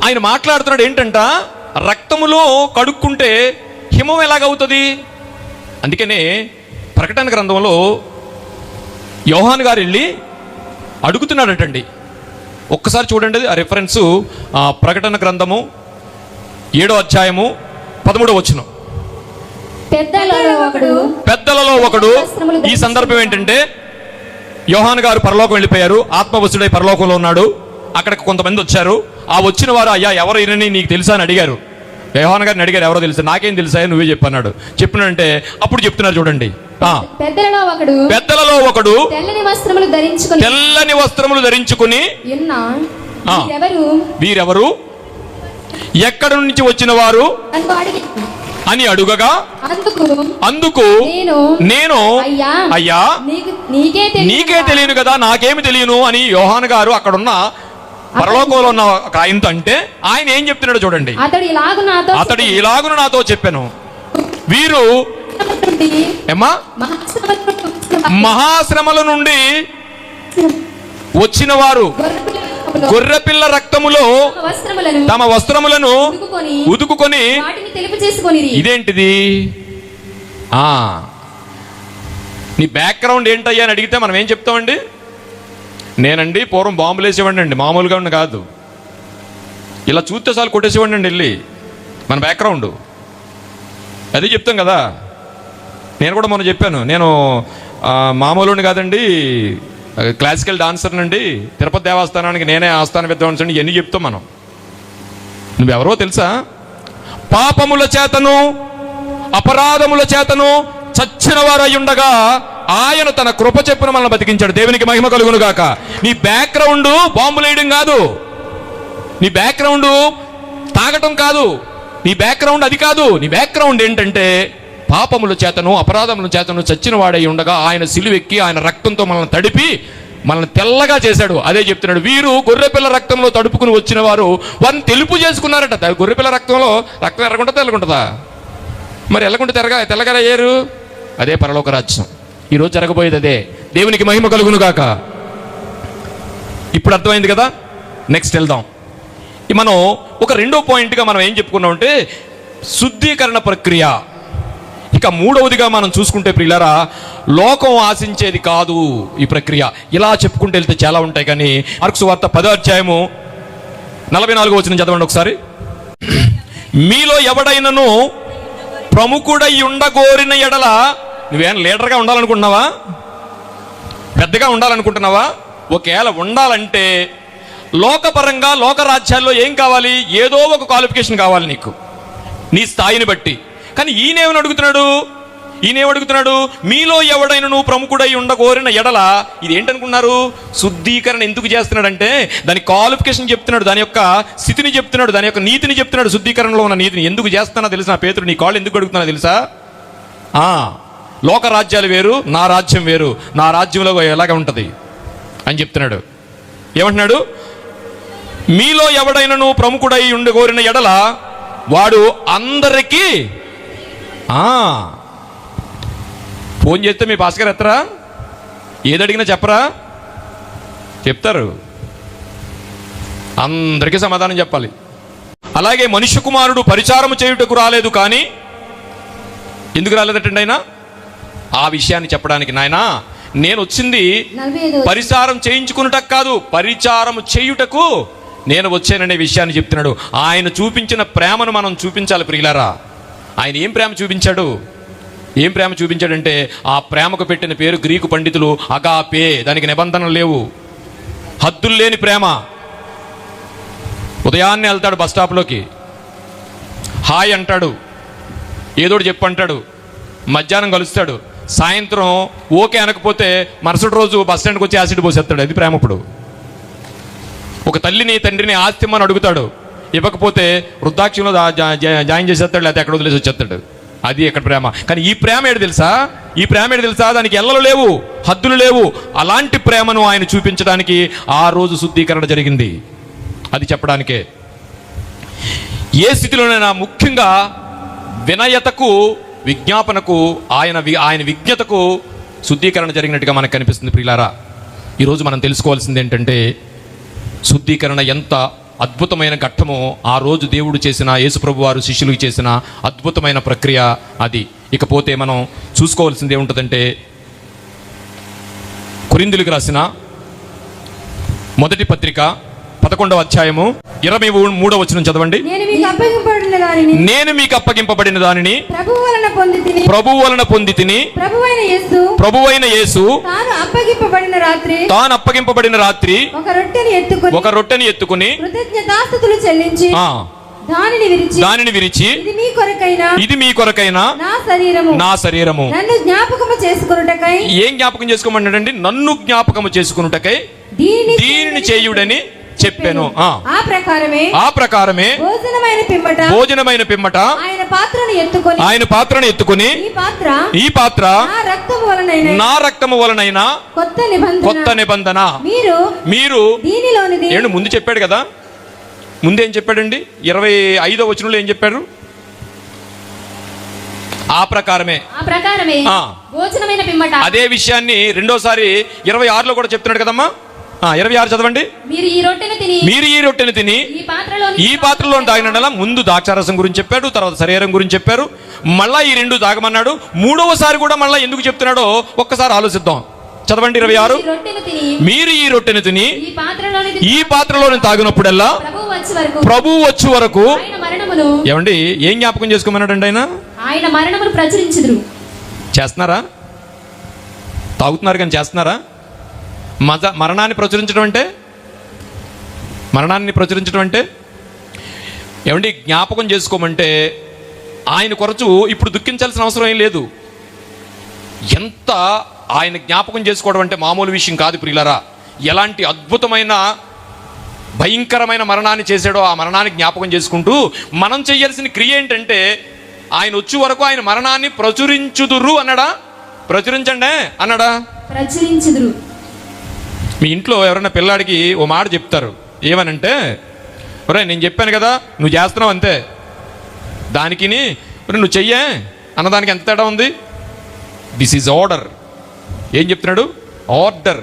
ఆయన మాట్లాడుతున్నాడు ఏంటంట, రక్తములో కడుక్కుంటే హిమం ఎలాగవుతుంది? అందుకనే ప్రకటన గ్రంథంలో యోహాను గారు వెళ్ళి అడుగుతున్నాడటండి. ఒక్కసారి చూడండి ఆ రిఫరెన్సు, ప్రకటన గ్రంథము 7వ అధ్యాయము 13వ వచనం. పెద్దలలో ఒకడు, ఈ సందర్భం ఏంటంటే యోహాను గారు పరలోకం వెళ్ళిపోయారు, ఆత్మవశుడై పరలోకంలో ఉన్నాడు. అక్కడికి కొంతమంది వచ్చారు. ఆ వచ్చిన వారు, అయ్యా ఎవరు ఈయనని నీకు తెలుసా అని అడిగారు. యోహాను గారిని అడిగారు, ఎవరో తెలుసా? నాకేం తెలుసా, నువ్వే చెప్పన్నాడు. చెప్పినంటే అప్పుడు చెప్తున్నారు చూడండి. పెద్దలలో ఒకడు తెల్లని వస్త్రములు ధరించుకుని వీరెవరు, ఎక్కడి నుంచి వచ్చిన వారు అని అడుగగా, అందుకు నేను అయ్యా నీకే తెలియను కదా, నాకేమి తెలియను అని యోహాను గారు అక్కడున్న పరలోకంలో ఉన్న ఒక ఆయనతో అంటే, ఆయన ఏం చెప్తున్నాడు చూడండి. అతడు ఇలాగున నాతో చెప్పాను, వీరు మహాశ్రమల నుండి వచ్చిన వారు గొర్రెపిల్ల రక్తములో తమ వస్త్రములను ఉతుకుకొని. ఇదేంటిది? నీ బ్యాక్గ్రౌండ్ ఏంటయ్యా అని అడిగితే మనం ఏం చెప్తామండి? నేనండి పూర్వం బాంబులు వేసేవాడిని అండి, మామూలుగా ఉండి కాదు, ఇలా చూస్తే చాలు కొట్టేసేవాడిని అండి వెళ్ళి. మన బ్యాక్గ్రౌండ్ అది చెప్తాం కదా. నేను కూడా మొన్న చెప్పాను, నేను మామూలుని కాదండి, క్లాసికల్ డాన్సర్ నుండి తిరుపతి దేవస్థానానికి నేనే ఆస్థాన విద్వాంసుని, ఇవన్నీ చెప్తాం మనం. నువ్వెవరో తెలుసా? పాపముల చేతను అపరాధముల చేతను చచ్చిన వారై ఉండగా ఆయన తన కృప చెప్పున మనల్ని బతికించాడు. దేవునికి మహిమ కలుగును గాక. నీ బ్యాక్గ్రౌండ్ బాంబులు వేయడం కాదు, నీ బ్యాక్గ్రౌండ్ తాగటం కాదు, నీ బ్యాక్గ్రౌండ్ అది కాదు. నీ బ్యాక్గ్రౌండ్ ఏంటంటే పాపముల చేతను అపరాధముల చేతను చచ్చిన వాడై ఉండగా ఆయన సిలువెక్కి ఆయన రక్తంతో మనల్ని తడిపి మనల్ని తెల్లగా చేశాడు. అదే చెప్తున్నాడు, వీరు గొర్రెపిల్ల రక్తంలో తడుపుకుని వచ్చిన వారు వారిని తెలుపు చేసుకున్నారట. గొర్రెపిల్ల రక్తంలో రక్తం ఎర్రగుంటుందా తెల్లగుంటుందా? మరి ఎల్లగుంటే తెల్లగా అయ్యారు. అదే పరలోక రాజ్యం. ఈరోజు జరగబోయేది అదే. దేవునికి మహిమ కలుగును గాక. ఇప్పుడు అర్థమైంది కదా. నెక్స్ట్ వెళ్దాం. మనం ఒక రెండో పాయింట్గా మనం ఏం చెప్పుకున్నామంటే శుద్ధీకరణ ప్రక్రియ. ఇక మూడవదిగా మనం చూసుకుంటే ప్రియులారా, లోకం ఆశించేది కాదు ఈ ప్రక్రియ. ఇలా చెప్పుకుంటూ వెళ్తే చాలా ఉంటాయి. కానీ మార్కు సువార్త 10వ అధ్యాయము 44వ వచనం చదవండి ఒకసారి. మీలో ఎవడైనను ప్రముఖుడై ఉండగోరిన ఎడల, నువ్వేం లీడర్గా ఉండాలనుకుంటున్నావా? పెద్దగా ఉండాలనుకుంటున్నావా? ఒకవేళ ఉండాలంటే లోకపరంగా లోకరాజ్యాల్లో ఏం కావాలి? ఏదో ఒక క్వాలిఫికేషన్ కావాలి నీకు, నీ స్థాయిని బట్టి. కానీ ఈయనేమని అడుగుతున్నాడు, మీలో ఎవడైనా నువ్వు ప్రముఖుడై ఉండగోరిన ఎడల. ఇది ఏంటనుకున్నారు? శుద్ధీకరణ ఎందుకు చేస్తున్నాడంటే దాని క్వాలిఫికేషన్ చెప్తున్నాడు, దాని యొక్క స్థితిని చెప్తున్నాడు, దాని యొక్క నీతిని చెప్తున్నాడు. శుద్ధీకరణలో ఉన్న నీతిని ఎందుకు చేస్తున్నా తెలుసా? పేతురు, నీ కాళ్ళు ఎందుకు అడుగుతున్నా తెలుసా? లోక రాజ్యాలు వేరు, నా రాజ్యం వేరు, నా రాజ్యంలో ఎలాగ ఉంటుంది అని చెప్తున్నాడు. ఏమంటున్నాడు? మీలో ఎవడైనా ప్రముఖుడై ఉండగోరిన ఎడల వాడు అందరికీ. ఫోన్ చేస్తే మీ భాస్కర్ ఎత్తరా? ఏదడిగినా చెప్పరా? చెప్తారు. అందరికీ సమాధానం చెప్పాలి. అలాగే మనుష్య కుమారుడు పరిచారము చేయుటకు రాలేదు, కానీ ఎందుకు రాలేదటండి ఆయన? ఆ విషయాన్ని చెప్పడానికి. నాయనా, నేను వచ్చింది పరిచారం చేయించుకున్నటకు కాదు, పరిచారం చేయుటకు నేను వచ్చాననే విషయాన్ని చెప్తున్నాడు. ఆయన చూపించిన ప్రేమను మనం చూపించాలి ప్రియులారా. ఆయన ఏం ప్రేమ చూపించాడు? ఏం ప్రేమ చూపించాడంటే ఆ ప్రేమకు పెట్టిన పేరు గ్రీకు పండితులు అగాపే. దానికి నిబంధనలు లేవు, హద్దులు లేని ప్రేమ. ఉదయాన్నే వెళ్తాడు బస్ స్టాప్లోకి, హాయ్ అంటాడు, ఏదోటి చెప్పంటాడు, మధ్యాహ్నం కలుస్తాడు, సాయంత్రం ఓకే అనకపోతే మరుసటి రోజు బస్ స్టాండ్కి వచ్చి యాసిడ్ పోసేస్తాడు. అది ప్రేమ. ఇప్పుడు ఒక తల్లిని తండ్రిని ఆస్తి అని అడుగుతాడు, ఇవ్వకపోతే వృద్ధాక్షంలో జాయిన్ చేసేస్తాడు, లేకపోతే ఎక్కడ వదిలేసి వచ్చేస్తాడు. అది ఎక్కడ ప్రేమ. కానీ ఈ ప్రేమ ఏంటి తెలుసా? ఈ ప్రేమ ఏంటి తెలుసా? దానికి ఎల్లలు లేవు, హద్దులు లేవు. అలాంటి ప్రేమను ఆయన చూపించడానికి ఆ రోజు శుద్ధీకరణ జరిగింది. అది చెప్పడానికే. ఏ స్థితిలోనైనా ముఖ్యంగా వినయతకు, విజ్ఞాపనకు, ఆయన విజ్ఞతకు శుద్ధీకరణ జరిగినట్టుగా మనకు కనిపిస్తుంది ప్రియులారా. ఈరోజు మనం తెలుసుకోవాల్సింది ఏంటంటే శుద్ధీకరణ ఎంత అద్భుతమైన ఘట్టము ఆ రోజు దేవుడు చేసిన, యేసుప్రభు వారు శిష్యులకు చేసిన అద్భుతమైన ప్రక్రియ అది. ఇకపోతే మనం చూసుకోవాల్సింది ఏముంటుందంటే, కొరింథీయులకు రాసిన మొదటి పత్రిక 11వ అధ్యాయము 23వ వచనం చదవండి. నేను మీకు అప్పగింపబడిన దానిని ప్రభువు వలన పొందితిని. ప్రభువైన యేసు తాను అప్పగింపబడిన రాత్రి ఒక రొట్టెని ఎత్తుకుని కృతజ్ఞతాస్తుతులు చెల్లించి దానిని విరిచి ఇది మీ కొరకైన నా శరీరము నన్ను జ్ఞాపకము చేసుకొనుటకై. ఏం జ్ఞాపకం చేసుకోమన్నాడండి? నన్ను జ్ఞాపకము చేసుకొనుటకై దీనిని చేయుడని చెప్పాను. ఆ ప్రకారమే భోజనమైన పిమ్మట ఆయన పాత్రను ఎత్తుకొని ఈ పాత్ర నా రక్తము వలనైన కొత్త నిబంధన. మీరు ఏంటి ముందు చెప్పాడు కదా, ముందేం చెప్పాడండి? 25వ వచనంలో ఏం చెప్పాడు? ఆ ప్రకారమే భోజనమైన పిమ్మట. అదే విషయాన్ని రెండోసారి 26లో కూడా చెప్తున్నాడు కదమ్మా. 26 చదవండి. మీరు ఈ రొట్టెను తిని ఈ పాత్రలో తాగినలా ముందు ద్రాక్షారసం గురించి చెప్పాడు, తర్వాత శరీరం గురించి చెప్పారు, మళ్ళా ఈ రెండు తాగమన్నాడు. మూడవసారి కూడా మళ్ళా ఎందుకు చెప్తున్నాడో ఒక్కసారి ఆలోచిద్దాం. చదవండి 26. మీరు ఈ రొట్టెను తిని ఈ పాత్రలోని తాగినప్పుడల్లా ప్రభువు వచ్చే వరకు. ఏమండి, ఏం జ్ఞాపకం చేసుకోమన్నాడండి ఆయన మరణమును ప్రచురించుదురు. చేస్తున్నారా? తాగుతున్నారు కానీ చేస్తున్నారా? మరణాన్ని ప్రచురించడం అంటే ఏమండి, జ్ఞాపకం చేసుకోమంటే ఆయన కొరచు ఇప్పుడు దుఃఖించాల్సిన అవసరం ఏం లేదు. ఎంత ఆయన జ్ఞాపకం చేసుకోవడం అంటే మామూలు విషయం కాదు ప్రియులారా. ఎలాంటి అద్భుతమైన భయంకరమైన మరణాన్ని చేశాడో ఆ మరణాన్ని జ్ఞాపకం చేసుకుంటూ మనం చేయాల్సిన క్రియ ఏంటంటే, ఆయన వచ్చే వరకు ఆయన మరణాన్ని ప్రచురించుదురు అన్నాడా? ప్రచురించండి అన్నాడా? ప్రచురించుదురు. మీ ఇంట్లో ఎవరైనా పిల్లాడికి ఓ మాట చెప్తారు, ఏమనంటే, ఒరే నేను చెప్పాను కదా నువ్వు చేస్తున్నావు అంతే, దానికి నువ్వు చెయ్యే అన్నదానికి ఎంత తేడా ఉంది? This is order. ఏం చెప్తున్నాడు? ఆర్డర్.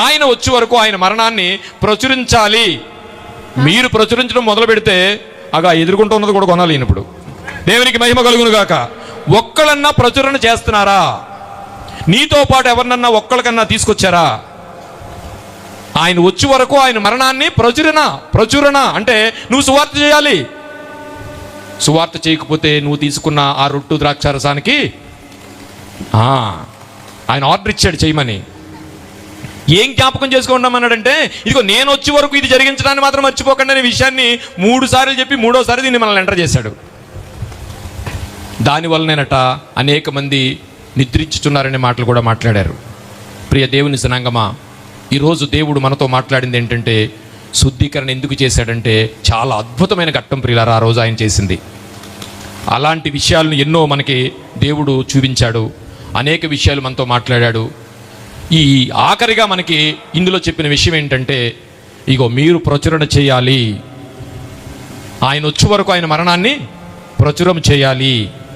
ఆయన వచ్చే వరకు ఆయన మరణాన్ని ప్రచురించాలి. మీరు ప్రచురించడం మొదలు పెడితే ఎదుర్కొంటూ ఉన్నది కూడా కొనాలి. ఇప్పుడు దేవునికి మహిమ కలుగును గాక. ఒక్కళ్ళన్నా ప్రచురణ చేస్తున్నారా? నీతో పాటు ఎవరినన్నా ఒక్కళ్ళకన్నా తీసుకొచ్చారా? ఆయన వచ్చే వరకు ఆయన మరణాన్ని ప్రచురణ అంటే నువ్వు సువార్త చేయాలి. సువార్త చేయకపోతే నువ్వు తీసుకున్న ఆ రొట్టు ద్రాక్షారసానికి ఆయన ఆర్డర్ ఇచ్చాడు చేయమని. ఏం జ్ఞాపకం చేసుకుంటామన్నాడంటే, ఇదిగో నేను వచ్చే వరకు ఇది జరిగించడానికి మాత్రం మర్చిపోకండి అనే విషయాన్ని 3 సార్లు చెప్పి 3వసారి దీన్ని మనల్ని ఎంటర్ చేశాడు. దానివల్లనేనట అనేక మంది నిద్రించుచున్నారనే మాటలు కూడా మాట్లాడారు. ప్రియ దేవుని జనాంగమా, ఈరోజు దేవుడు మనతో మాట్లాడింది ఏంటంటే, శుద్ధీకరణ ఎందుకు చేశాడంటే చాలా అద్భుతమైన ఘట్టం ప్రియులారా ఆ రోజు ఆయన చేసింది. అలాంటి విషయాలను ఎన్నో మనకి దేవుడు చూపించాడు, అనేక విషయాలు మనతో మాట్లాడాడు. ఈ ఆఖరిగా మనకి ఇందులో చెప్పిన విషయం ఏంటంటే, ఇగో మీరు ప్రచురణ చేయాలి, ఆయన వచ్చే వరకు ఆయన మరణాన్ని ప్రచురం చేయాలి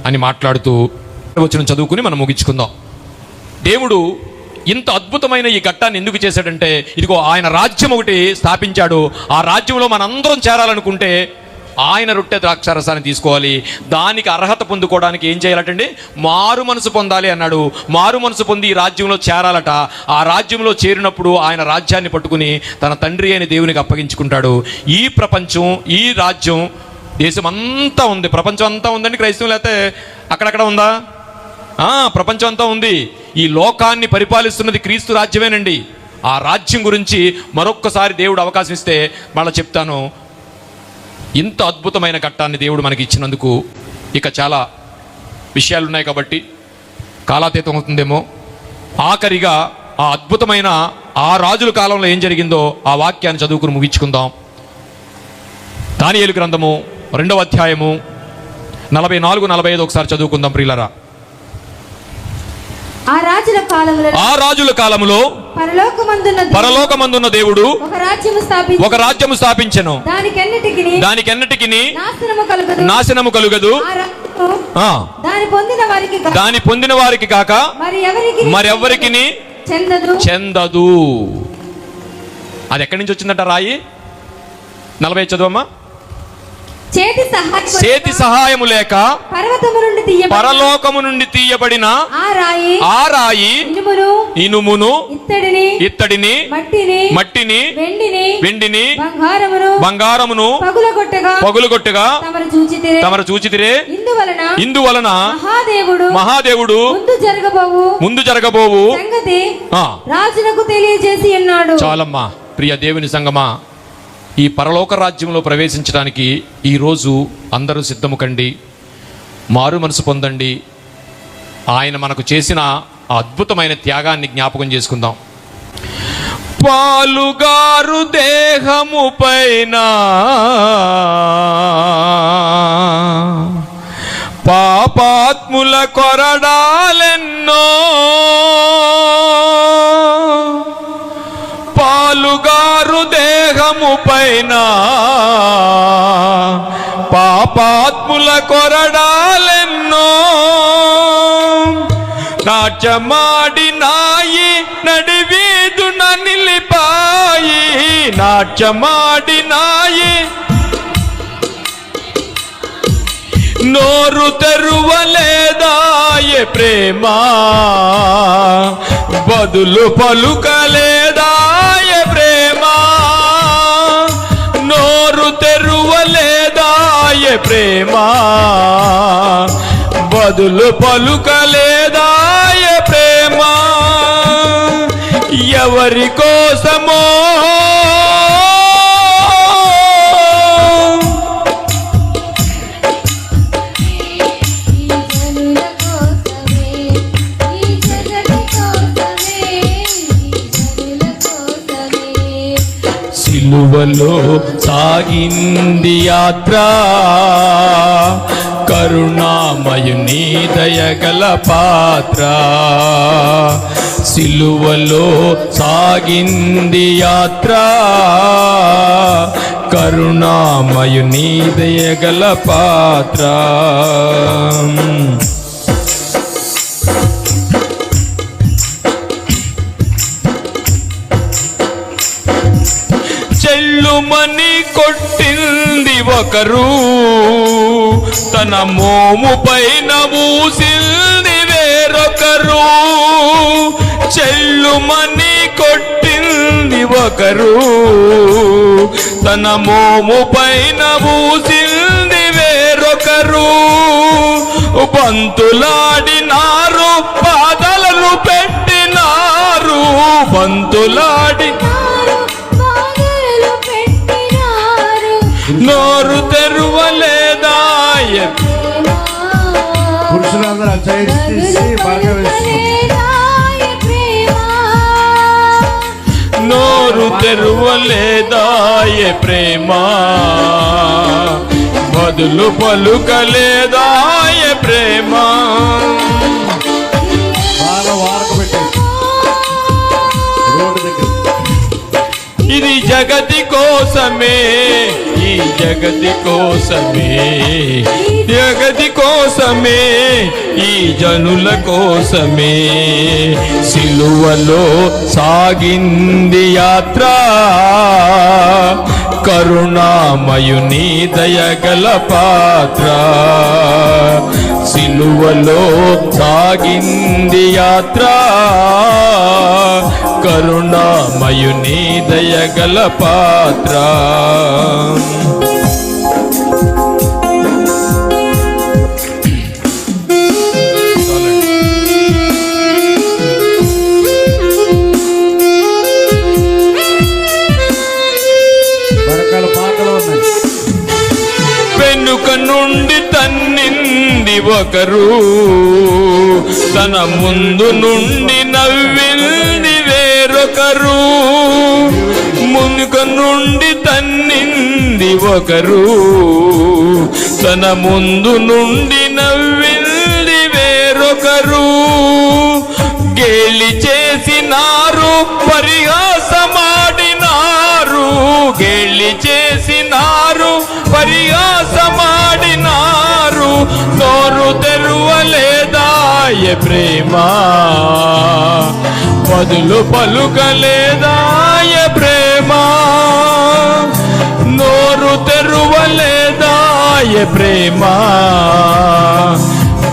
అని మాట్లాడుతూ వచనం చదువుకుని మనం ముగించుకుందాం. దేవుడు ఇంత అద్భుతమైన ఈ ఘట్టాన్ని ఎందుకు చేశాడంటే, ఇదిగో ఆయన రాజ్యం ఒకటి స్థాపించాడు. ఆ రాజ్యంలో మనందరం చేరాలనుకుంటే ఆయన రొట్టె ద్రాక్షారసాన్ని తీసుకోవాలి. దానికి అర్హత పొందుకోవడానికి ఏం చేయాలటండి? మారు మనసు పొందాలి అన్నాడు. మారు మనసు పొంది ఈ రాజ్యంలో చేరాలట. ఆ రాజ్యంలో చేరినప్పుడు ఆయన రాజ్యాన్ని పట్టుకుని తన తండ్రి అయిన దేవునికి అప్పగించుకుంటాడు. ఈ ప్రపంచం, ఈ రాజ్యం, దేశం అంతా ఉంది, ప్రపంచం అంతా ఉందండి. క్రైస్తవులు అయితే అక్కడక్కడ ఉందా? ప్రపంచం అంతా ఉంది. ఈ లోకాన్ని పరిపాలిస్తున్నది క్రీస్తు రాజ్యమేనండి. ఆ రాజ్యం గురించి మరొక్కసారి దేవుడు అవకాశం ఇస్తే మళ్ళీ చెప్తాను. ఇంత అద్భుతమైన ఘట్టాన్ని దేవుడు మనకి ఇచ్చినందుకు ఇక చాలా విషయాలు ఉన్నాయి కాబట్టి కాలాతీతం అవుతుందేమో. ఆఖరిగా ఆ అద్భుతమైన ఆ రాజుల కాలంలో ఏం జరిగిందో ఆ వాక్యాన్ని చదువుకుని ముగించుకుందాం. దానియేలు గ్రంథము 2వ అధ్యాయము 44-45 ఒకసారి చదువుకుందాం ప్రియులారా. ఆ రాజుల కాలములో పరలోకమందున్న దేవుడు ఒక రాజ్యము స్థాపించెను. దానికెన్నటికి నాశనము కలుగదు. దాని పొందిన వారికి కాక మరెవ్వరికి చెందదు. అది ఎక్కడి నుంచి వచ్చిందట రాయి? 40 చదువమ్మా. చేతి సహాయము లేక పరలోకము నుండి తీయబడిన ఆ రాయి ఇనుమును ఇత్తడిని మట్టిని వెండిని బంగారమును పగులగొట్టగా తమరు చూచితిరే. ఇందువలన మహాదేవుడు ముందు జరగబోవు రాజునకు తెలియజేసి ఉన్నాడు. చాలమ్మా. ప్రియ దేవుని సంగమా, ఈ పరలోక రాజ్యంలో ప్రవేశించడానికి ఈరోజు అందరూ సిద్ధము కండి, మారు మనసు పొందండి. ఆయన మనకు చేసిన అద్భుతమైన త్యాగాన్ని జ్ఞాపకం చేసుకుందాం. పాలుగారు దేహము పైన పాపాత్ముల కొరడాలెన్నో, పాలుగారు దేహము పైన పాపాత్ముల కొరడాలెన్నో, నాట్యమాడినాయి నడివీధున నిలిపాయి, నాట్యమాడినాయి నోరు తెరువలేదాయే ప్రేమ, బదులు పలుకలేదాయే ప్రేమ, నోరు తెరువలేదాయే ప్రేమ, బదులు పలుకలేదాయే ప్రేమ. ఎవరి కోసమో సిలువలో సాగింది యాత్ర, కరుణామయుని దయగల పాత్ర. సిలువలో సాగింది యాత్ర, కరుణామయుని దయగల పాత్ర. చెల్లుమని కొట్టింది ఒకరు, తన మోము పైన ఊసింది వేరొకరు. చెల్లుమని కొట్టింది ఒకరు, తన మోము పైన ఊసింది వేరొకరు. బంతులాడినారు, పాదాలను పెట్టినారు, బంతులాడి నోరు తెరువలేదాయ. పురుషులందరూ నోరు తెరువలేదాయ ప్రేమ, బదులు పలుకలేదాయ ప్రేమ. ఇది జగతి కోసమే, ఈ జగతి కోసమే, జగతి కోసమే, ఈ జనుల కోసమే. సిలువలో సాగింది యాత్ర, కరుణామయుని దయగల పాత్ర. సిలువలో సాగింది యాత్ర, కరుణామయుని దయగల పాత్ర. వెనుక నుండి తన్నింది ఒకరు, తన ముందు నుండి నవ్వింది వేరొకరు. మునుక నుండి తన్నింది ఒకరు, తన ముందు నుండి నవ్వింది వేరొకరు. గేలి చేసినారు, పరిహాసమాడినారు, గేలి చేసినారు, పరిహాసమాడినారు. నోరు తెరువలేదాయ ప్రేమ, బదులు పలుకలేదాయ ప్రేమ. నోరు ఏ ప్రేమ,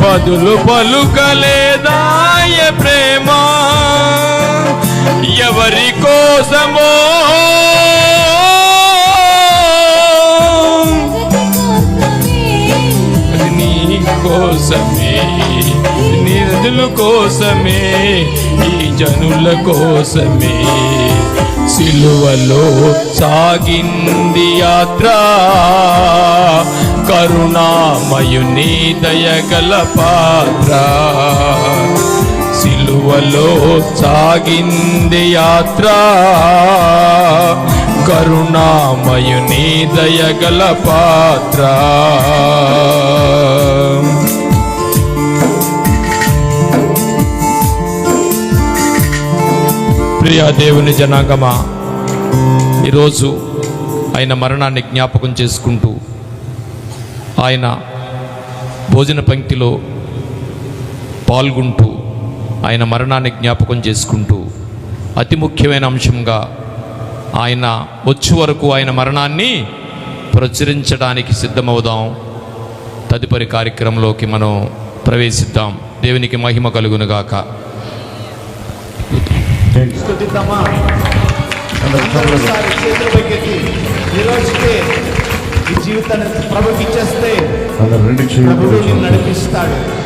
బదులు పలుకలేదా ఏ ప్రేమ, ఎవరి కోసమో నీ కోసమే, నిధుల కోసమే, ఈ జనుల కోసమే సిలువలో సాగింది యాత్ర, కరుణామయుని దయగల పాత్ర. సిలువలో సాగింది యాత్ర, కరుణామయుని దయగల పాత్ర. ప్రియ దేవుని జనాంగమా, ఈరోజు ఆయన మరణాన్ని జ్ఞాపకం చేసుకుంటూ, ఆయన భోజన పంక్తిలో పాల్గొంటూ, ఆయన మరణాన్ని జ్ఞాపకం చేసుకుంటూ, అతి ముఖ్యమైన అంశంగా ఆయన వచ్చే వరకు ఆయన మరణాన్ని ప్రచురించడానికి సిద్ధమవుదాం. తదుపరి కార్యక్రమంలోకి మనం ప్రవేశిద్దాం. దేవునికి మహిమ కలుగునుగాక.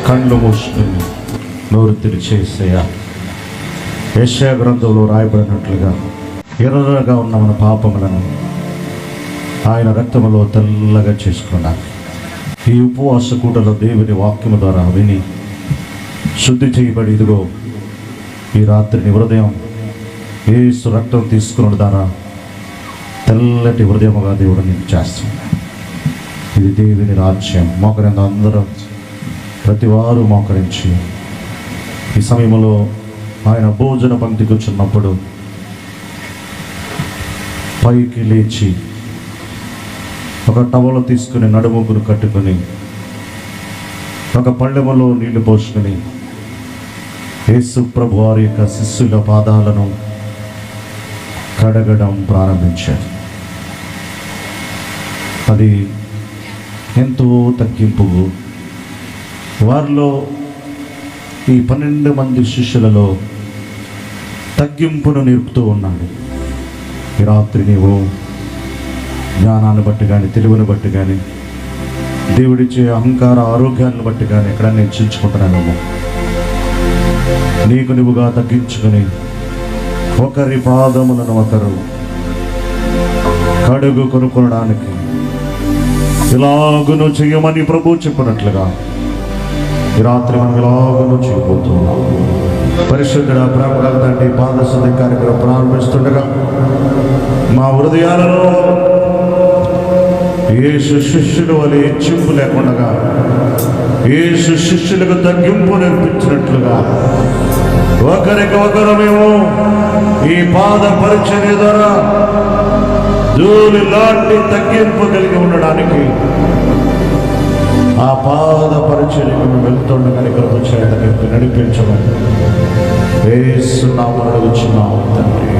కళ్ళు మూసుకుని నోరు తెరిచేసయ్యా. యెషయా గ్రంథంలో రాయబడినట్లుగా ఎర్రగా ఉన్న మన పాపములను ఆయన రక్తములో తెల్లగా చేసుకున్నాను. ఈ ఉపవాస కూటలో దేవుని వాక్యము ద్వారా విని శుద్ధి చేయబడి, ఇదిగో ఈ రాత్రిని హృదయం యేసు రక్తం తీసుకున్న ద్వారా తెల్లటి హృదయముగా దేవుడు నీకు చేస్తున్నాడు. ఇది దేవుని రాజ్యం. మోకరింద అందరూ ప్రతి వారు మోకరించి ఈ సమయంలో ఆయన భోజన పంక్తికి వచ్చినప్పుడు పైకి లేచి ఒక టవలు తీసుకుని నడుముకును కట్టుకొని ఒక పళ్ళెములో నీళ్లు పోసుకుని యేసు ప్రభు వారి యొక్క శిష్యుల పాదాలను కడగడం ప్రారంభించారు. అది ఎంతో తగ్గింపు. వారిలో ఈ 12 మంది శిష్యులలో తగ్గింపును నేర్పుతూ ఉన్నాడు. ఈ రాత్రి నీవు జ్ఞానాన్ని బట్టి కానీ, తెలివిని బట్టి కానీ, దేవుడిచ్చే అహంకార ఆరోగ్యాన్ని బట్టి కానీ ఎక్కడన్నా హెచ్చించుకుంటున్నావేమో. నీకు నువ్వుగా తగ్గించుకుని ఒకరి పాదములను ఒకరు కడుగు కొనుక్కోవడానికి ఇలాగును చెయ్యమని ప్రభు చెప్పినట్లుగా ఈ రాత్రి మనం ఇలాగును చేయబోతున్నాం. పరిశుద్ధుడ, ప్రేమగల తండ్రి, పాదశుద్ధి కార్యక్రమం ప్రారంభిస్తుండగా మా హృదయాలలో యేసు శిష్యుల వలె హెచ్చింపు లేకుండా యేసు శిష్యులకు తగ్గింపు నేర్పించినట్లుగా ఒకరికి ఒకరు మేము ఈ పాద పరిచర్య ద్వారా ధూళి లాంటి తగ్గింపు కలిగి ఉండడానికి ఆ పాద పరిచర్యకు మేము వెళ్తుండగానే కృప చేత నడిపించమని యేసు నామములో అడుగుచున్నాము తండ్రి.